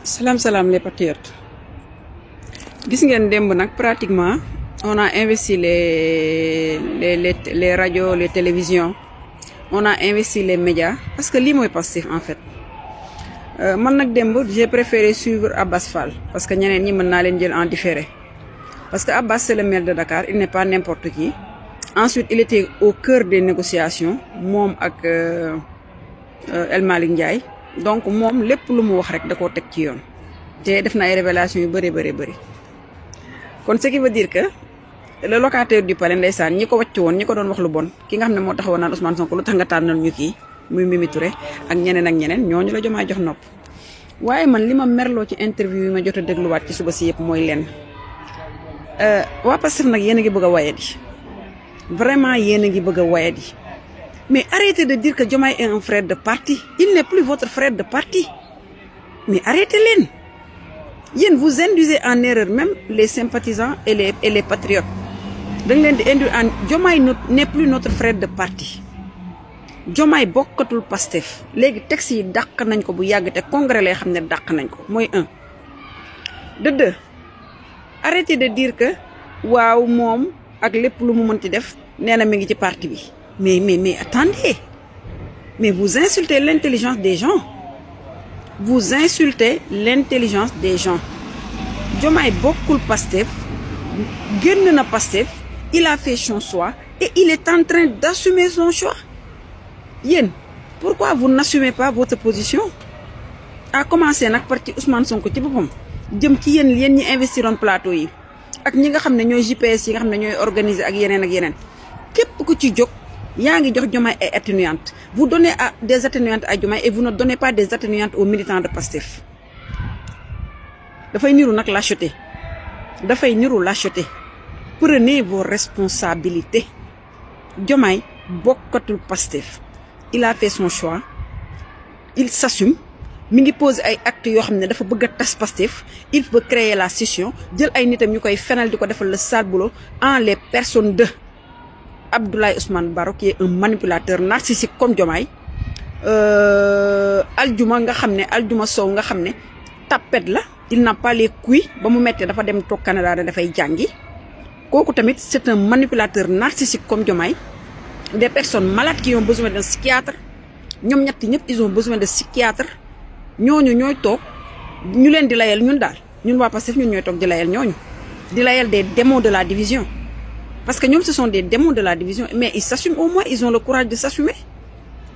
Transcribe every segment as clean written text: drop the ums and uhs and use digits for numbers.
Salam les patriotes. Gis ngeen démb nag pratiquement on a investi les radios, les télévisions, on a investi les médias parce que lii mooy Pastef en fait. Man nag démb j'ai préféré suivre Abbas Fall parce que ñeneen ñi mën naa leen jël en différé parce que Abbas c'est le maire de Dakar, il n'est pas n'importe qui. Ensuite il était au cœur des négociations moom ak El Malick Ndiaye. Donc moom lépp lu mu wax rek da koo teg ci yoon te def na ay révélations yu bëri kon ce qui veut dire que le locataire du palais ndeysaan ñi ko wàcc woon ñi ko doon wax lu bon ki nga xam ne moo taxawoon naan Ousmane Sonko lu tax nga tànnal ñu kii muy Mimi Touré ak ñeneen ñooñu la Diomaye jox nopp. waaye man li ma merloo ci interview yi ma jot a dégluwaat ci suba si yëpp mooy lenn waa Pastef nag yéen a ngi bëgg a wayadi vraiment yéen a ngi bëgg a wayadi. Mais arrêtez de dire que Diomaye est un frère de parti. Il n'est plus votre frère de parti. Mais arrêtez-les. Vous induisez en erreur même les sympathisants et les patriotes. Diomaye n'est plus notre frère de parti. Diomaye bokkatul Pastef. Légui texte yi dak nañ ko bu yag té congrès lay xamné dak nañ ko. Moy 1. De 2. Arrêtez de dire que waaw mom ak lepp lu mu mënti def néna mi ngi ci parti bi. Mais attendez. Mais vous insultez l'intelligence des gens. Vous insultez l'intelligence des gens. Diomaye bokkul Pastef, génn na Pastef, il a fait son choix et il est en train d'assumer son choix. Yéen, pourquoi vous n'assumez pas votre position? A commencer nak par ci Ousmane Sonko ci boppam jëm ci yéen ñi investiroon plateau yi ak ñi nga xam ne ñooy JPS yi nga xam ne ñooy organiser ak yeneen képp ku ci jóg yaa ngi jox Diomaye ay atténuantes. Vous donnez des atténuantes à Diomaye et vous ne donnez pas des atténuantes aux militants de Pastef. Dafay niru nag lâcheté. Dafay niru lâcheté. Prenez vos responsabilités. Diomaye bokkatul Pastef. Il a fait son choix. Il s'assume. Mi ngi pose ay actes yoo xam ne dafa bëgg a tas Pastef. Il veut créer la scission. Jël ay nitam ñu koy fenal di ko defal le sale boulot en les personnes de Abdoulaye Ousmane Baro qui est un manipulateur narcissique comme Diomaye. Aljuma nga xam ne Aljuma Sow nga xam ne tapet la. Il n'a pas les couilles ba mu mettee dafa dem toog Canada da dafay jàngi. Kooku tamit c'est un manipulateur narcissique comme Diomaye. Des personnes malades qui ont besoin d'un psychiatre. ñoom ñetti ñëpp ils ont besoin de psychiatre. ñooñu ñooy toog ñu leen di layal ñun daal ñun waa Pastef ñun ñooy toog di layal ñooñu. Di layal des démons de la division. Parce que ñoom ce sont des démons de la division mais ils s'assument au moins ils ont le courage de s'assumer.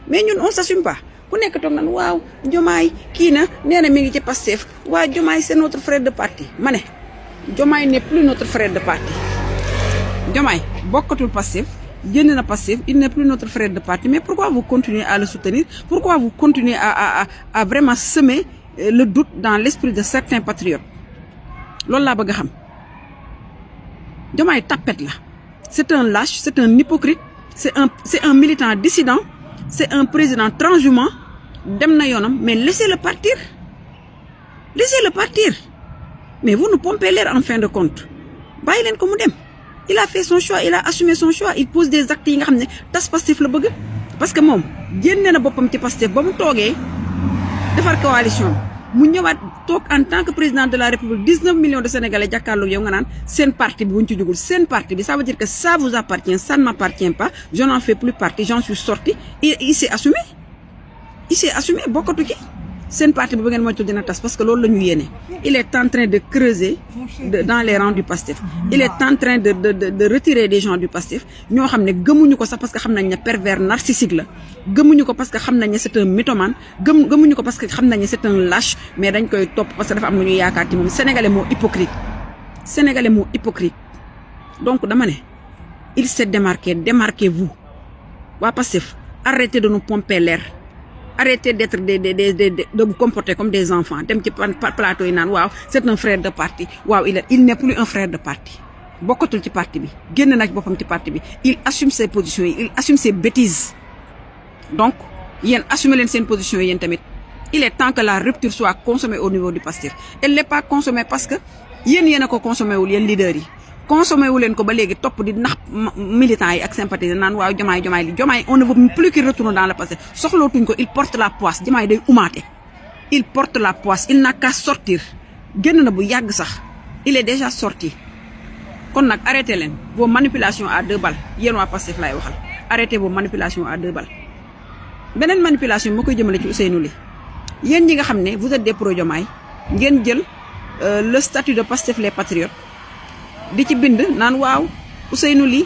Mais ñun on s'assume pas. Ku nekk toog nan waaw Diomaye kii na nee na mi ngi ci Pastef waaw Diomaye c'est notre frère de parti. Ma ne Diomaye n'est plus notre frère de parti. Diomaye bokkatul Pastef génn na Pastef il n'est plus notre frère de parti mais pourquoi vous continuez à le soutenir? Pourquoi vous continuez à vraiment semer le doute dans l'esprit de certains patriotes? Loolu laa bëgg a xam. Diomaye tapet la. C'est un lâche, c'est un hypocrite, c'est un militant dissident, c'est un président transhumant. Dem na yoonam mais laissez-le partir. Laissez-le partir. Mais vous nous pompez l'air en fin de compte. Bàyyi leen ko mu dem. Il a fait son choix, il a assumé son choix. Il pose des actes yi nga xam ne tas Pastef la bëgg. Parce que moom génne na boppam ci Pastef ba mu toogee defar coalition. Mu ñëwaat toog en tant que président de la République 19 millions de Sénégalais jàkkaarloo yow nga naan seen parti bi buñ ci jugul seen parti bi ça veut dire que ça vous appartient ça ne m'appartient pas je n'en fais plus partie j'en suis sorti il s'est assumé bokkatu ci seen parti bi ba ngeen moytu dina tas parce que loolu la ñu yéene il est en train de creuser dans les rangs du Pastef il est en train de retirer des gens du Pastef ñoo xam ne gëmuñu ko sax parce que xam nañ ne pervers narcissique la gëmuñu ko parce que xam nañ ne c'est un mythomane gëmuñu ko parce que xam nañ ne c'est un lâche mais dañ koy topp parce que dafa am lu ñu yaakaar ci moom sénégalais moo hypocrite donc dama ne il s'est démarqué démarquez-vous waa Pastef arrêtez de nous pomper l'air. Arrêtez d'être de vous comporter comme des enfants. Dem ci plateau yi naan waaw c'est un frère de parti. Waaw il n'est plus un frère de parti. Bokkatul ci parti bi. Génn na ci boppam ci parti bi. Il assume ses positions yi, il assume ses bêtises. Donc, yéen assumez leen seen position yi yéen tamit. Il est temps que la rupture soit consommée au niveau du Pastef. Elle n'est pas consommée parce que yéen a ko consommé wul yéen leaders yi. consommé wu leen ko ba léegi topp di nax militants yi ak sympathisants naan waaw Diomaye on ne veut plus qu'il retourne dans le passé soxlootuñ ko il porte la poisse Diomaye day umaate il porte la poisse, il n'a qu'à sortir génn na bu yàgg sax il est déjà sorti. kon nag arrêtez leen vos manipulations à 2 balles yéen waa Pastef laay waxal arrêtez vos manipulations à 2 balles. beneen manipulation moo koy jëmale ci Ousseynou Ly yéen ñi nga xam ne vous êtes des pro Diomaye ngeen jël le statut de Pastef les patriotes di ci bind naan waaw Ousseynou Ly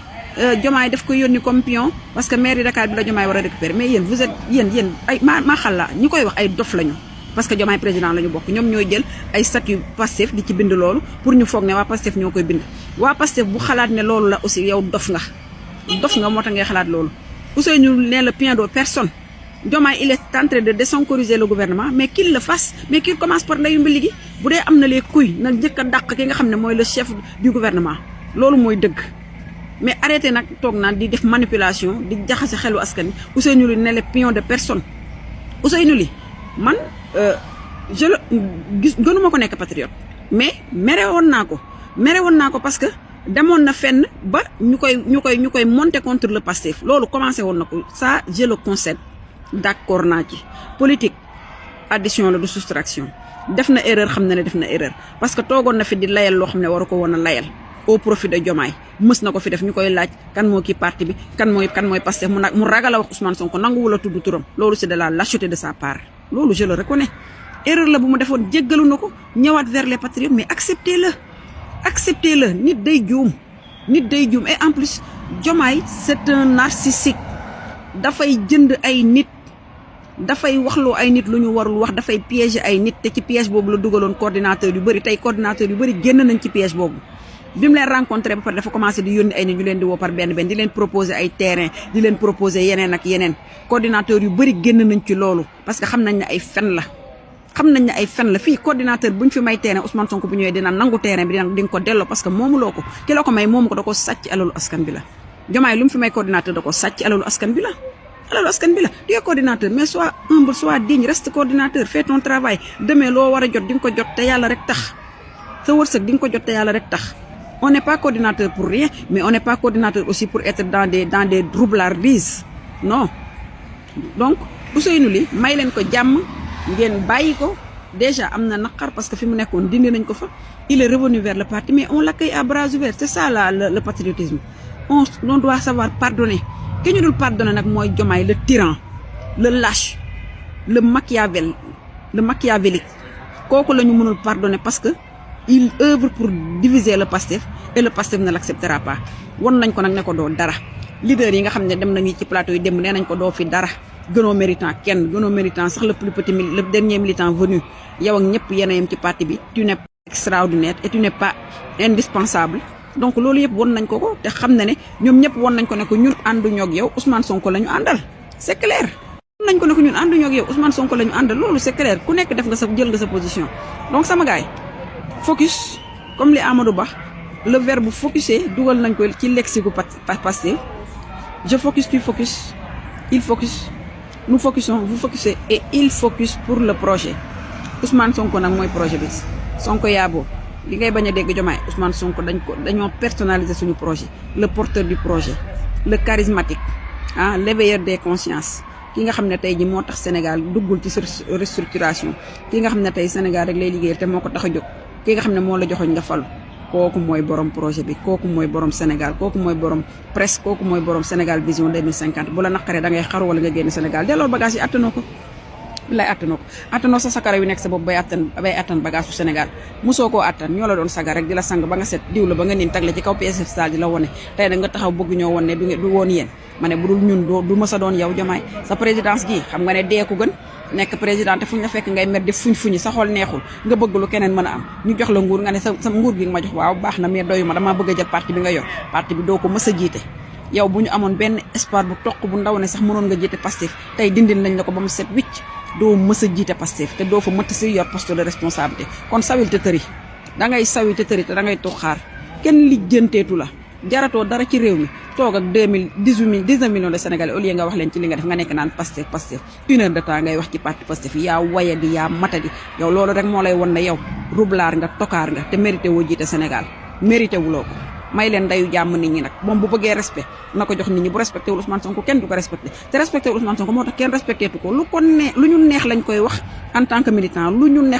Diomaye daf ko yónni comme pion parce que maire de Dakar bi la Diomaye war a récupérer mais yéen vous êtes yéen ay maa xalla ñi koy wax ay dof lañu. parce que Diomaye président la ñu bokk ñoom ñooy jël ay statut Pastef di ci bind loolu pour ñu foog ne waa Pastef ñoo koy bind. waa Pastef bu xalaat ne loolu la aussi yow dof nga moo tax ngay xalaat loolu Ousseynou ne le pion de personne. Diomaye il est en train de désencoriser le gouvernement mais qu'il le fasse mais qu'il commence par ndeyu mbili gi bu dee am na les couilles na njëkk a dàq ki nga xam ne mooy le chef du gouvernement loolu mooy dëgg. mais arrêté nag toog naan di def manipulation di jaxase xelu askan wi Ousseynou Ly ne le pion de personne. Ousseynou Ly man je le gis gënuma ko nekk patriote mais mere woon naa ko parce que demoon na fenn ba ñu koy monter contre le Pastef loolu commencé woon na ko ça je le concède. d'accord naa ci politique addition la du soustraction def na erreur xam na ne def na erreur parce que toogoon na fi di layal loo xam ne waru ko woon a layal au profit de Diomaye mës na ko fi def ñu koy laaj kan moo kii parti bi kan mooy Pastef mu ragal a wax Ousmane Sonko nanguwul a tudd turam loolu c'est de la lâcheté de sa part loolu je le reconnais erreur la bu mu defoon jéggalu na ko ñëwaat vers les patriotes mais acceptez-le nit day juum et en plus Diomaye c'est un narcissique dafay jënd ay nit dafay waxloo ay nit lu ñu warul wax dafay piéger ay nit te ci piège boobu la dugaloon coordinateur yu bëri tey coordinateur yu bëri génn nañ ci piège boobu bi mu leen rencontré ba pare dafa commencé di yónni ay nit ñu leen di woo par benn di leen proposer ay terrain di leen proposer yeneen ak yeneen coordinateur yu bëri génn nañ ci loolu parce que xam nañ ne ay fen la fii coordinateur buñ fi may terrain Ousmane Sonko bu ñëwee dina nangu terrain bi di nga ko delloo parce que moomuloo ko ki la ko may moomu ko da ko sàcc alalu askan bi la Diomaye lu mu fi may coordinateur da ko sàcc alalu askan bi la tu es coordinateur mais sois humble sois digne reste coordinateur fais ton travail demee loo war a jot di nga ko jot te yàlla rek tax sa wërsëg di nga ko jot te yàlla rek tax on n'est pas coordinateur pour rien mais on n'est pas coordinateur aussi pour être dans des roublardises non donc Ousseynou Ly may leen ko jàmm ngeen bàyyi ko déjà am na naqar parce que fi mu nekkoon dindi nañ ko fa il est revenu vers le parti mais on l'accueille à bras ouverts c'est ça le patriotisme on doit savoir pardonner ki ñu dul pardonner nag mooy Diomaye le tyran le lâche le machiavélique kooku la ñu mënul pardonner parce que il œuvre pour diviser le Pastef et le Pastef ne l'acceptera pas won nañ ko nag ne ko doo dara leader yi nga xam ne dem nañu ci plateau yi dem nee nañ ko doo fi dara gënoo méritant sax le plus petit le dernier militant venu yow ak ñëpp yéen a yem ci parti bi tu n'es pas extraordinaire et tu n'es pas indispensable donc loolu yëpp won nañ ko te xam na ne ñoom ñëpp won nañ ko ne ko ñun ànduñoo ak yow Ousmane Sonko la ñu àndal c'est clair. won nañ ko ne ko ñun ànduñoo ak yow Ousmane Sonko la ñu àndal loolu c'est clair ku nekk def nga jël nga sa position donc sama gaay focus comme li Amadou Ba le verbe focuser dugal nañ ko ci lexique gu Pastef je focus tu focus il focus nous focusons vous focussez et il focus pour le projet Ousmane Sonko nag mooy projet bi Sonko yaaboo li ngay bañ a dégg Diomaye Ousmane Sonko dañoo personnaliser suñu projet le porteur du projet le charismatique l'éveilleur des consciences ki nga xam ne tey ji moo tax Sénégal duggul ci restructuration ki nga xam ne tey Sénégal rek lay liggéeyal te moo ko tax a jóg ki nga xam ne moo la joxoñ nga falu kooku mooy borom projet bi kooku mooy borom Sénégal kooku mooy borom presse kooku mooy borom Sénégal vision 2050 bu la naqaree da ngay xaru wala nga génn Sénégal delloo bagage yi attanoo ko bilaay attanoo sa sakara yu nekk sa bopp bay attan bagage su Sénégal mosoo koo attan ñoo la doon sagar rek di la sang ba nga set diw la ba nga niin tag la ci kaw PSF stal di la wone tey nag nga taxaw bëgg ñoo won ne du woon yéen ma ne bu dul ñun du mës a doon yow Diomaye sa présidence gi xam nga ne dee ko gën nekk président te fuñ la fekk ngay mer di fuñ sa xol neexul nga bëgg lu keneen mën a am ñu jox la nguur nga ne sa nguur gi nga ma jox waaw baax na mais doyu ma damaa bëgg a jël parti bi nga yor parti bi doo ko mës a jiite yow bu ñu amoon benn espoir bu toq bu ndaw ne sax mënoon nga jiite Pastef tey dindil nañ la ko ba mu set wicc doo mës a jiite Pastef te doo fa mëtt si yor poste de responsabilité kon sawil te tëri da ngay sawi te tëri te da ngay toog xaar kenn lijjanteetu la jaratoo dara ci réew mi toog ak 19 millions de Sénégalais au lieu nga wax leen ci li nga def nga nekk naan Pastef 1 heure de temps ngay wax ci parti Pastef yaa wayadi yaa matadi yow loolu rek moo lay won ne yow roublar nga tokaar nga te mérité woo jiite Sénégal mérité wuloo ko may leen ndayu jàmm nit ñi nag moom bu bëggee respect na ko jox nit ñi bu respecté wul Ousmane Sonko kenn du ko respecté te respecté wul Ousmane Sonko moo tax kenn respecté tu ko lu ñu neex lañ koy wax en tant que militant lu ñu neex